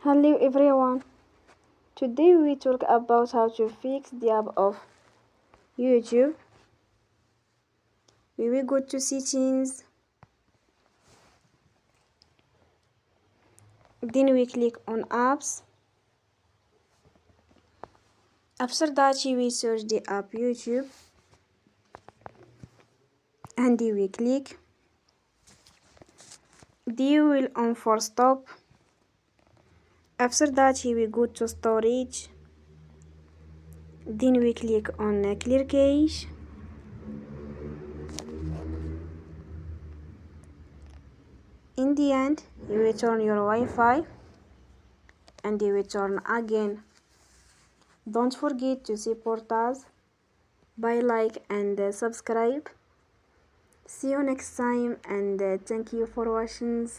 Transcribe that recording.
Hello everyone. Today we talk about how to fix the app of YouTube. We will go to settings. Then we click on apps. After that we search the app YouTube. And we click. Then we will on for stop. After that we go to storage. Then we click on clear cache. In the end, you will turn your Wi-Fi and you will turn again. Don't forget to support us by like and subscribe. See you next time and thank you for watching.